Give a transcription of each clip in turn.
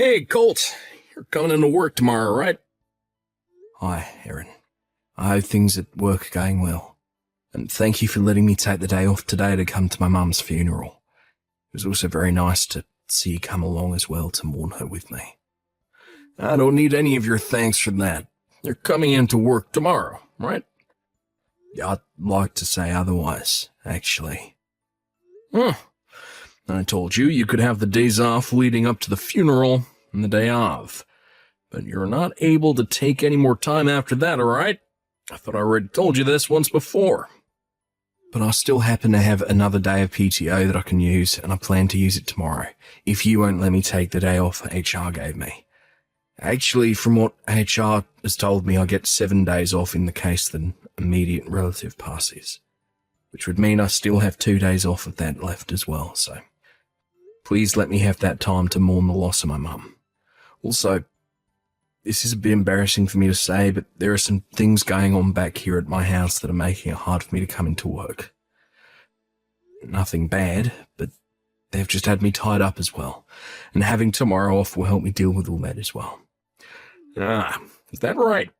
Hey, Colt. You're coming into work tomorrow, right? Hi, Aaron. I hope things at work are going well. And thank you for letting me take the day off today to come to my mum's funeral. It was also very nice to see you come along as well to mourn her with me. I don't need any of your thanks for that. You're coming into work tomorrow, right? I'd like to say otherwise, actually. I told you you could have the days off leading up to the funeral and the day of. But you're not able to take any more time after that, alright? I thought I already told you this once before. But I still happen to have another day of PTO that I can use, and I plan to use it tomorrow, if you won't let me take the day off HR gave me. Actually, from what HR has told me, I get 7 days off in the case that an immediate relative passes, which would mean I still have 2 days off of that left as well, so please let me have that time to mourn the loss of my mum. Also, this is a bit embarrassing for me to say, but there are some things going on back here at my house that are making it hard for me to come into work. Nothing bad, but they've just had me tied up as well, and having tomorrow off will help me deal with all that as well. Is that right?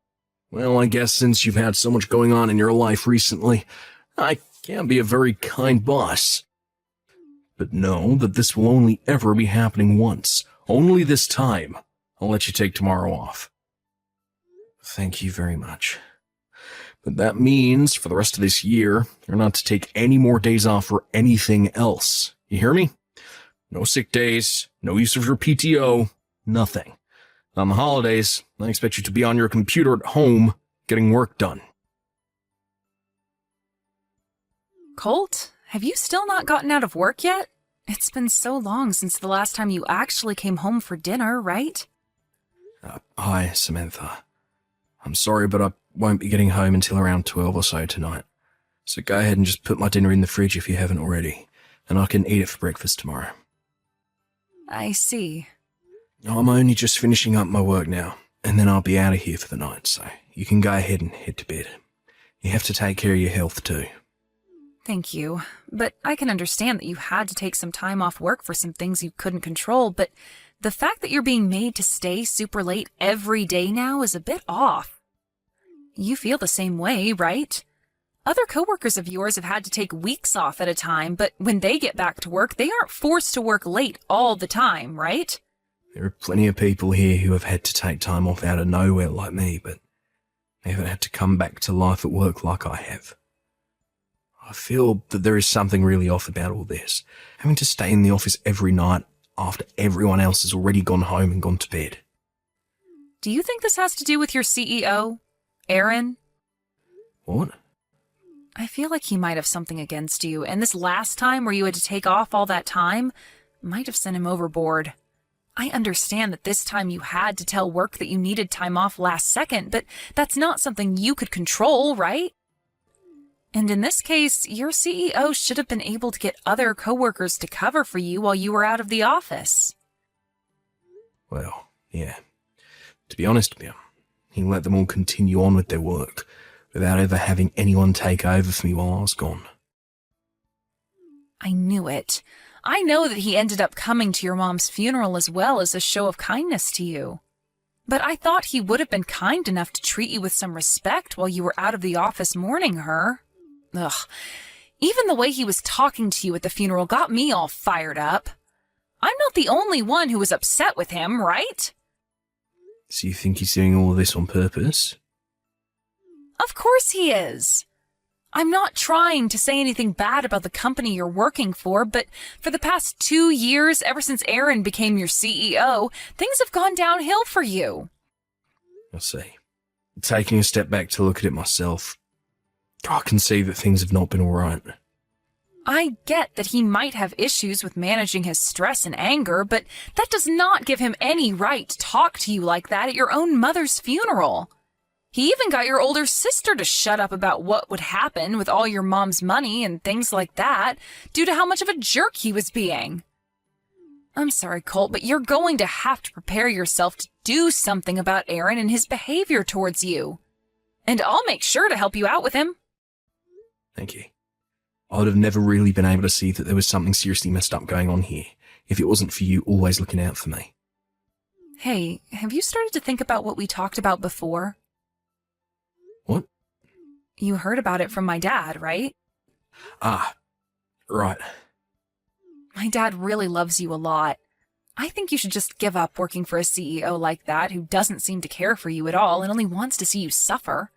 Well, I guess since you've had so much going on in your life recently, I can't be a very kind boss. But know that this will only ever be happening once. Only this time. I'll let you take tomorrow off. Thank you very much. But that means, for the rest of this year, you're not to take any more days off for anything else. You hear me? No sick days, no use of your PTO, nothing. On the holidays, I expect you to be on your computer at home, getting work done. Colt, have you still not gotten out of work yet? It's been so long since the last time you actually came home for dinner, right? Hi, Samantha. I'm sorry, but I won't be getting home until around 12 or so tonight. So go ahead and just put my dinner in the fridge if you haven't already, and I can eat it for breakfast tomorrow. I see. I'm only just finishing up my work now, and then I'll be out of here for the night, so you can go ahead and head to bed. You have to take care of your health too. Thank you, but I can understand that you had to take some time off work for some things you couldn't control, but the fact that you're being made to stay super late every day now is a bit off. You feel the same way, right? Other coworkers of yours have had to take weeks off at a time, but when they get back to work, they aren't forced to work late all the time, right? There are plenty of people here who have had to take time off out of nowhere like me, but they haven't had to come back to life at work like I have. I feel that there is something really off about all this, having to stay in the office every night after everyone else has already gone home and gone to bed. Do you think this has to do with your CEO, Aaron? What? I feel like he might have something against you, and this last time where you had to take off all that time might have sent him overboard. I understand that this time you had to tell work that you needed time off last second, but that's not something you could control, right? And in this case, your CEO should have been able to get other coworkers to cover for you while you were out of the office. Well, yeah. To be honest with you, he let them all continue on with their work without ever having anyone take over for me while I was gone. I knew it. I know that he ended up coming to your mom's funeral as well as a show of kindness to you. But I thought he would have been kind enough to treat you with some respect while you were out of the office mourning her. Ugh. Even the way he was talking to you at the funeral got me all fired up. I'm not the only one who was upset with him, right? So you think he's doing all of this on purpose? Of course he is. I'm not trying to say anything bad about the company you're working for, but for the past 2 years, ever since Aaron became your CEO, things have gone downhill for you. I see. Taking a step back to look at it myself, I can see that things have not been all right. I get that he might have issues with managing his stress and anger, but that does not give him any right to talk to you like that at your own mother's funeral. He even got your older sister to shut up about what would happen with all your mom's money and things like that, due to how much of a jerk he was being. I'm sorry, Colt, but you're going to have to prepare yourself to do something about Aaron and his behavior towards you. And I'll make sure to help you out with him. Thank you. I would have never really been able to see that there was something seriously messed up going on here if it wasn't for you always looking out for me. Hey, have you started to think about what we talked about before? What? You heard about it from my dad, right? Ah, right. My dad really loves you a lot. I think you should just give up working for a CEO like that who doesn't seem to care for you at all and only wants to see you suffer.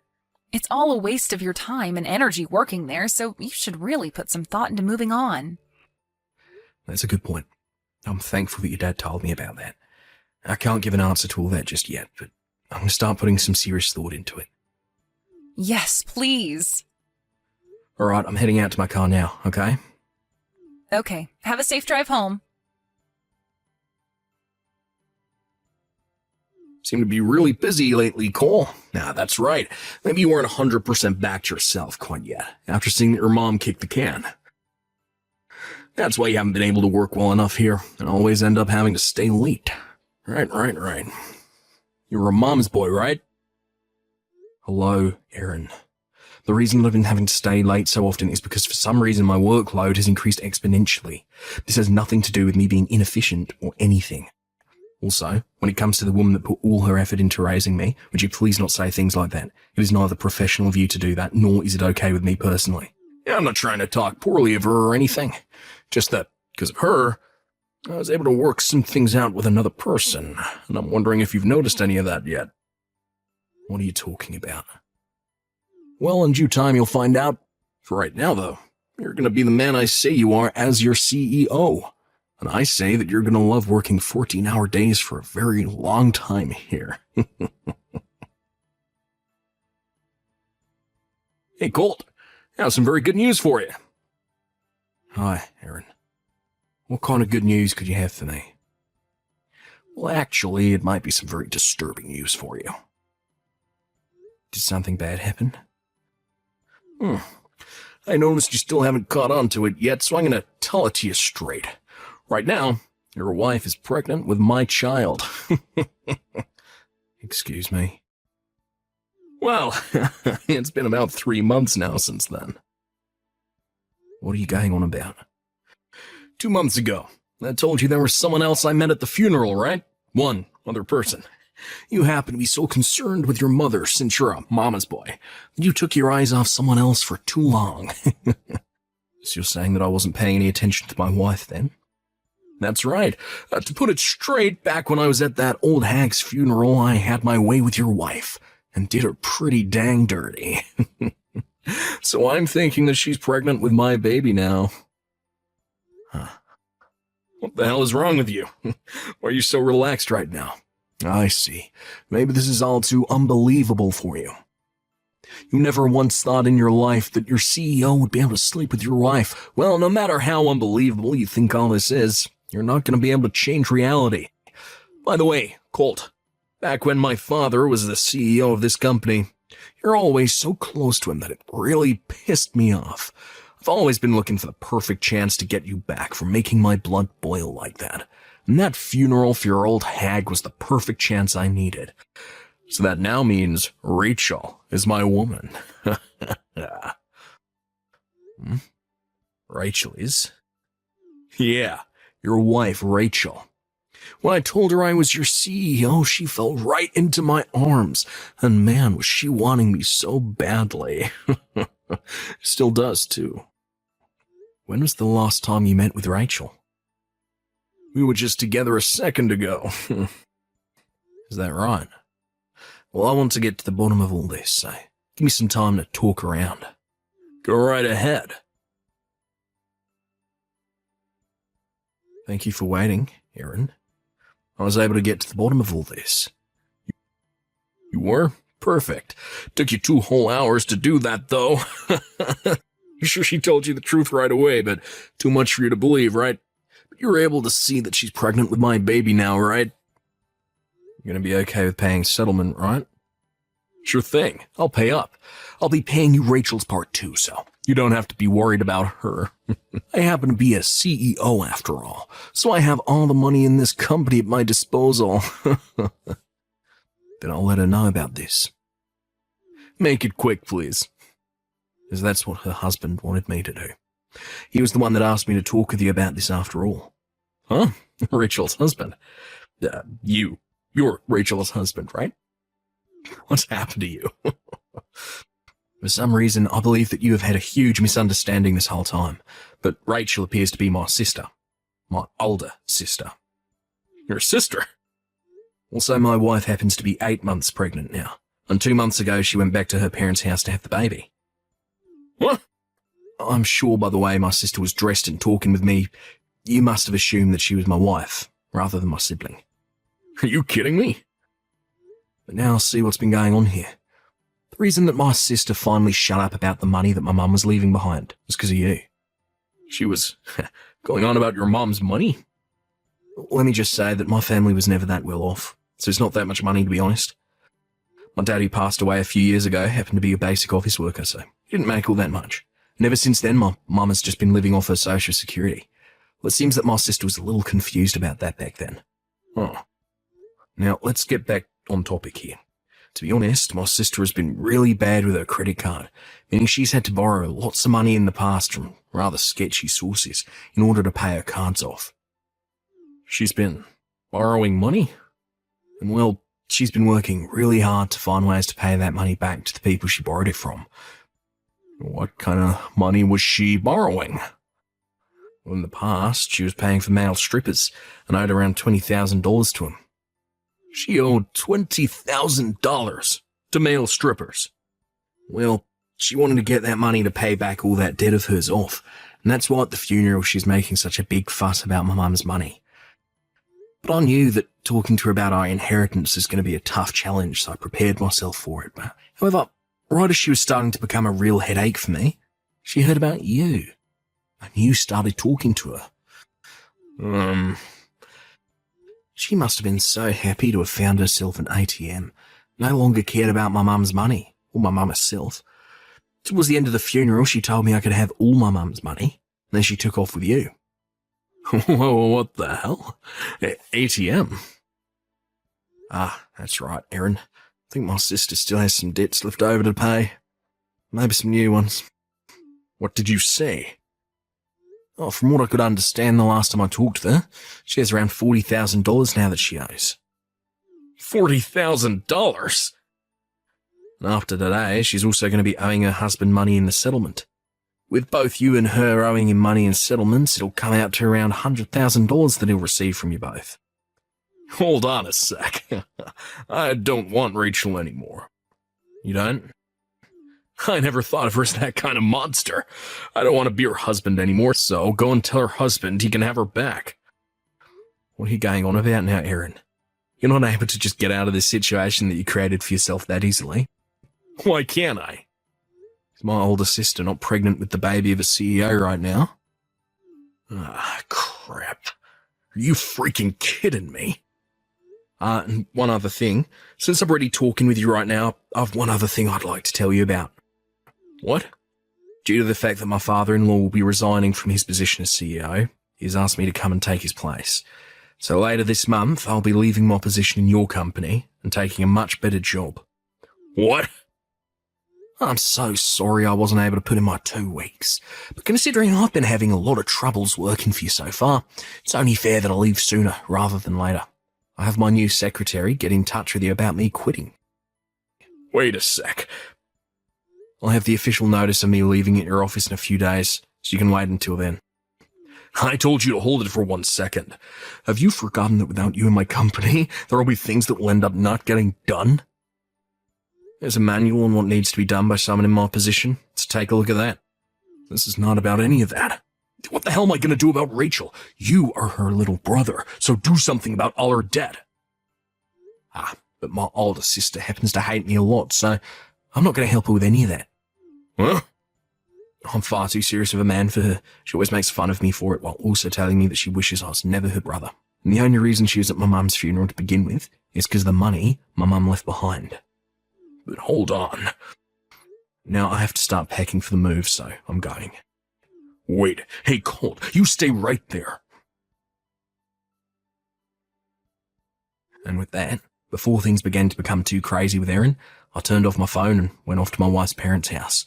It's all a waste of your time and energy working there, so you should really put some thought into moving on. That's a good point. I'm thankful that your dad told me about that. I can't give an answer to all that just yet, but I'm going to start putting some serious thought into it. Yes, please. All right, I'm heading out to my car now, okay? Okay, have a safe drive home. Seem to be really busy lately, Cole. That's right. Maybe you weren't 100% back to yourself quite yet, after seeing that your mom kicked the can. That's why you haven't been able to work well enough here, and always end up having to stay late. Right. You're a mom's boy, right? Hello, Aaron. The reason I've been having to stay late so often is because for some reason my workload has increased exponentially. This has nothing to do with me being inefficient or anything. Also, when it comes to the woman that put all her effort into raising me, would you please not say things like that? It is neither professional of you to do that, nor is it okay with me personally. Yeah, I'm not trying to talk poorly of her or anything. Just that, because of her, I was able to work some things out with another person, and I'm wondering if you've noticed any of that yet. What are you talking about? Well, in due time you'll find out. For right now, though, you're going to be the man I say you are as your CEO. And I say that you're going to love working 14-hour days for a very long time here. Hey, Colt, I have some very good news for you. Hi, Aaron. What kind of good news could you have for me? Well, actually, it might be some very disturbing news for you. Did something bad happen? I noticed you still haven't caught on to it yet, so I'm going to tell it to you straight. Right now, your wife is pregnant with my child. Excuse me? Well, it's been about 3 months now since then. What are you going on about? 2 months ago, I told you there was someone else I met at the funeral, right? One other person. You happen to be so concerned with your mother since you're a mama's boy that you took your eyes off someone else for too long. So you're saying that I wasn't paying any attention to my wife then? That's right. To put it straight, back when I was at that old hag's funeral, I had my way with your wife and did her pretty dang dirty. So I'm thinking that she's pregnant with my baby now. Huh. What the hell is wrong with you? Why are you so relaxed right now? I see. Maybe this is all too unbelievable for you. You never once thought in your life that your CEO would be able to sleep with your wife. Well, no matter how unbelievable you think all this is, you're not going to be able to change reality. By the way, Colt, back when my father was the CEO of this company, you're always so close to him that it really pissed me off. I've always been looking for the perfect chance to get you back for making my blood boil like that. And that funeral for your old hag was the perfect chance I needed. So that now means Rachel is my woman. Rachel is? Yeah, your wife, Rachel. When I told her I was your CEO, she fell right into my arms. And man, was she wanting me so badly. Still does, too. When was the last time you met with Rachel? We were just together a second ago. Is that right? Well, I want to get to the bottom of all this, so give me some time to talk around. Go right ahead. Thank you for waiting, Aaron. I was able to get to the bottom of all this. You were? Perfect. Took you 2 whole hours to do that, though. I'm sure she told you the truth right away, but too much for you to believe, right? But you were able to see that she's pregnant with my baby now, right? You're going to be okay with paying settlement, right? Sure thing. I'll pay up. I'll be paying you Rachel's part too, so you don't have to be worried about her. I happen to be a CEO after all, so I have all the money in this company at my disposal. Then I'll let her know about this. Make it quick, please. Because that's what her husband wanted me to do. He was the one that asked me to talk with you about this after all. Huh? Rachel's husband? You You're Rachel's husband, right? What's happened to you? For some reason, I believe that you have had a huge misunderstanding this whole time, but Rachel appears to be my sister. My older sister. Your sister? Also, my wife happens to be 8 months pregnant now, and 2 months ago she went back to her parents' house to have the baby. What? I'm sure by the way my sister was dressed and talking with me, you must have assumed that she was my wife, rather than my sibling. Are you kidding me? But now I'll see what's been going on here. The reason that my sister finally shut up about the money that my mum was leaving behind was because of you. She was going on about your mom's money? Let me just say that my family was never that well off, so it's not that much money to be honest. My daddy passed away a few years ago, happened to be a basic office worker, so he didn't make all that much. And ever since then, my mum has just been living off her social security. Well, it seems that my sister was a little confused about that back then. Oh. Now, let's get back on topic here. To be honest, my sister has been really bad with her credit card, meaning she's had to borrow lots of money in the past from rather sketchy sources in order to pay her cards off. She's been borrowing money? And well, she's been working really hard to find ways to pay that money back to the people she borrowed it from. What kind of money was she borrowing? Well, in the past, she was paying for male strippers and owed around $20,000 to them. She owed $20,000 to male strippers. Well, she wanted to get that money to pay back all that debt of hers off, and that's why at the funeral she's making such a big fuss about my mum's money. But I knew that talking to her about our inheritance is going to be a tough challenge, so I prepared myself for it. However, right as she was starting to become a real headache for me, she heard about you, and you started talking to her. She must have been so happy to have found herself an ATM, no longer cared about my mum's money, or my mum herself. Towards the end of the funeral, she told me I could have all my mum's money, and then she took off with you. Whoa, what the hell? ATM? Ah, that's right, Erin. I think my sister still has some debts left over to pay. Maybe some new ones. What did you say? Oh, from what I could understand the last time I talked to her, she has around $40,000 now that she owes. $40,000? And after today, she's also going to be owing her husband money in the settlement. With both you and her owing him money in settlements, it'll come out to around $100,000 that he'll receive from you both. Hold on a sec. I don't want Rachel anymore. You don't? I never thought of her as that kind of monster. I don't want to be her husband anymore, so go and tell her husband he can have her back. What are you going on about now, Erin? You're not able to just get out of this situation that you created for yourself that easily. Why can't I? Is my older sister not pregnant with the baby of a CEO right now? Ah, crap. Are you freaking kidding me? And one other thing. Since I'm already talking with you right now, I've one other thing I'd like to tell you about. What? Due to the fact that my father-in-law will be resigning from his position as CEO, he's asked me to come and take his place. So later this month, I'll be leaving my position in your company and taking a much better job. What? I'm so sorry I wasn't able to put in my 2 weeks, but considering I've been having a lot of troubles working for you so far, it's only fair that I leave sooner rather than later. I have my new secretary get in touch with you about me quitting. Wait a sec. I'll have the official notice of me leaving at your office in a few days, so you can wait until then. I told you to hold it for 1 second. Have you forgotten that without you in my company, there will be things that will end up not getting done? There's a manual on what needs to be done by someone in my position, so take a look at that. This is not about any of that. What the hell am I going to do about Rachel? You are her little brother, so do something about all her debt. But my older sister happens to hate me a lot, so I'm not going to help her with any of that. Huh? I'm far too serious of a man for her. She always makes fun of me for it while also telling me that she wishes I was never her brother. And the only reason she was at my mum's funeral to begin with is because of the money my mum left behind. But hold on. Now I have to start packing for the move, so I'm going. Wait, hey Colt, you stay right there. And with that, before things began to become too crazy with Erin, I turned off my phone and went off to my wife's parents' house.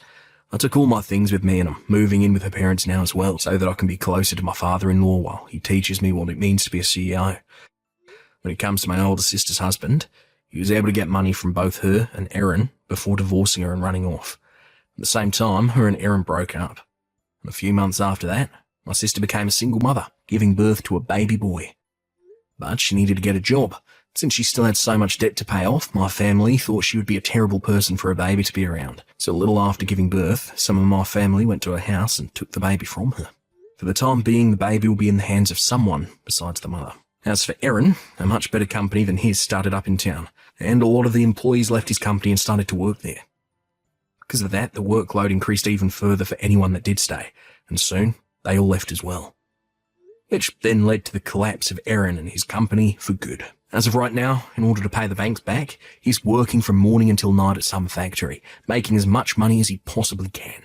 I took all my things with me and I'm moving in with her parents now as well so that I can be closer to my father-in-law while he teaches me what it means to be a CEO. When it comes to my older sister's husband, he was able to get money from both her and Erin before divorcing her and running off. At the same time, her and Erin broke up. And a few months after that, my sister became a single mother, giving birth to a baby boy. But she needed to get a job. Since she still had so much debt to pay off, my family thought she would be a terrible person for a baby to be around. So a little after giving birth, some of my family went to her house and took the baby from her. For the time being, the baby will be in the hands of someone besides the mother. As for Erin, a much better company than his started up in town, and a lot of the employees left his company and started to work there. Because of that, the workload increased even further for anyone that did stay, and soon they all left as well. Which then led to the collapse of Erin and his company for good. As of right now, in order to pay the banks back, he's working from morning until night at some factory, making as much money as he possibly can.